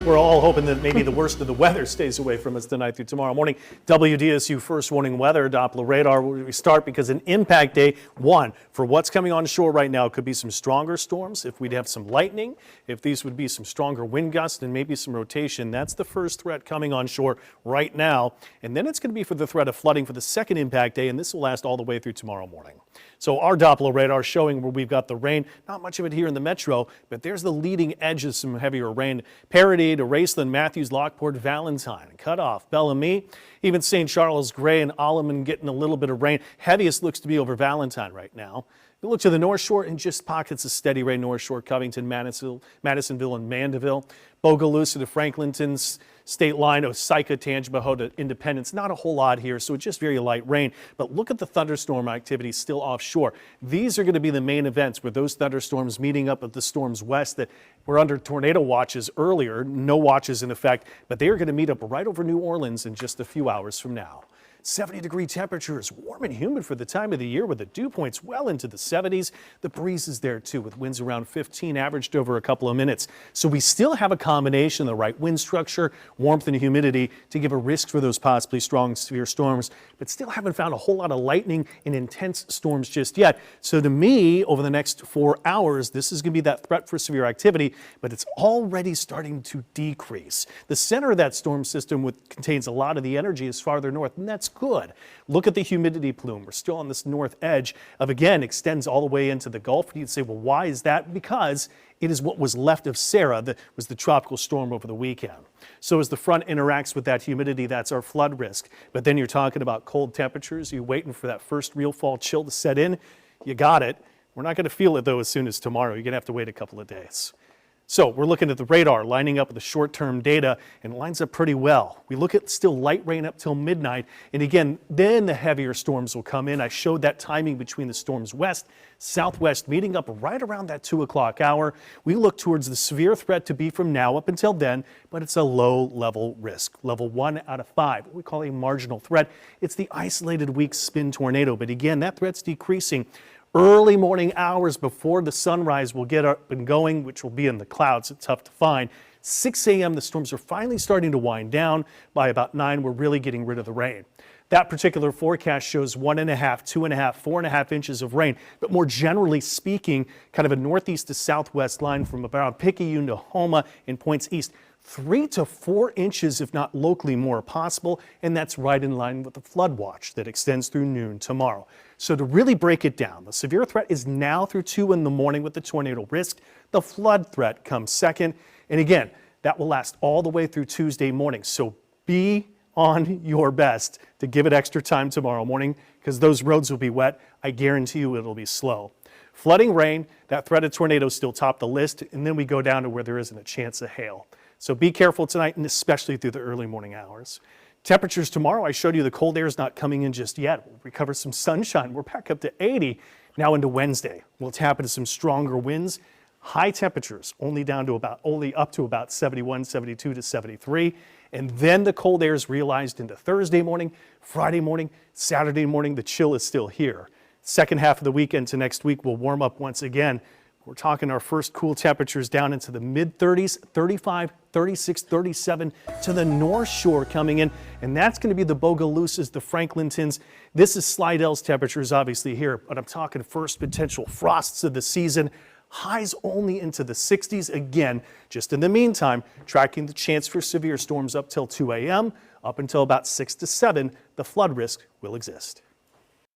We're all hoping that maybe the worst of the weather stays away from us tonight through tomorrow morning. WDSU first warning weather, Doppler radar. We start because an impact day, one, for what's coming on shore right now could be some stronger storms. If we'd have some lightning, if these would be some stronger wind gusts and maybe some rotation, that's the first threat coming on shore right now. And then it's going to be for the threat of flooding for the second impact day, and this will last all the way through tomorrow morning. So our Doppler radar showing where we've got the rain, not much of it here in the metro, but there's the leading edge of some heavier rain. Parody to Raceland, Matthews, Lockport, Valentine, Cutoff, Bellamy, even St. Charles, Gray, and Alleman getting a little bit of rain. Heaviest looks to be over Valentine right now. We look to the North Shore and just pockets of steady rain, North Shore, Covington, Madisonville, and Mandeville. Bogalusa to Franklinton's state line, Osika, Tangipahoa to Independence. Not a whole lot here, so it's just very light rain. But look at the thunderstorm activity still offshore. These are going to be the main events where those thunderstorms meeting up with the storms west that were under tornado watches earlier. No watches in effect, but they are going to meet up right over New Orleans in just a few hours from now. 70-degree temperatures, warm and humid for the time of the year with the dew points well into the 70s. The breeze is there too with winds around 15 averaged over a couple of minutes. So we still have a combination of the right wind structure, warmth and humidity to give a risk for those possibly strong severe storms, but still haven't found a whole lot of lightning and intense storms just yet. So to me, over the next 4 hours, this is going to be that threat for severe activity, but it's already starting to decrease. The center of that storm system contains a lot of the energy is farther north, and that's good. Look at the humidity plume. We're still on this north edge of, again, extends all the way into the Gulf. You'd say, well, why is that? Because it is what was left of Sarah that was the tropical storm over the weekend. So as the front interacts with that humidity, that's our flood risk. But then you're talking about cold temperatures. You're waiting for that first real fall chill to set in. You got it. We're not going to feel it, though, as soon as tomorrow. You're going to have to wait a couple of days. So we're looking at the radar lining up with the short-term data, and it lines up pretty well. We look at still light rain up till midnight, and again, then the heavier storms will come in. I showed that timing between the storms west, southwest meeting up right around that 2 o'clock hour. We look towards the severe threat to be from now up until then, but it's a low-level risk, level 1 out of 5, what we call a marginal threat. It's the isolated weak spin tornado, but again, that threat's decreasing. Early morning hours before the sunrise will get up and going, which will be in the clouds. It's tough to find. 6 a.m. the storms are finally starting to wind down. By about 9, we're really getting rid of the rain. That particular forecast shows 1.5, 2.5, 4.5 inches of rain, but more generally speaking, kind of a northeast to southwest line from around Picayune to Houma and points east. 3 to 4 inches, if not locally more possible, and that's right in line with the flood watch that extends through noon tomorrow. So to really break it down, the severe threat is now through 2 in the morning with the tornado risk. The flood threat comes second, and again, that will last all the way through Tuesday morning. So be on your best to give it extra time tomorrow morning because those roads will be wet. I guarantee you it'll be slow. Flooding rain, that threat of tornadoes still top the list, and then we go down to where there isn't a chance of hail. So be careful tonight, and especially through the early morning hours. Temperatures tomorrow, I showed you the cold air is not coming in just yet. We'll recover some sunshine. We're back up to 80 now into Wednesday. We'll tap into some stronger winds. High temperatures only up to about 71, 72 to 73. And then the cold air is realized into Thursday morning, Friday morning, Saturday morning. The chill is still here. Second half of the weekend to next week will warm up once again. We're talking our first cool temperatures down into the mid-30s, 35, 36, 37 to the North Shore coming in. And that's going to be the Bogalusas, the Franklintons. This is Slidell's temperatures obviously here, but I'm talking first potential frosts of the season. Highs only into the 60s again. Just in the meantime, tracking the chance for severe storms up till 2 a.m. Up until about 6 to 7, the flood risk will exist.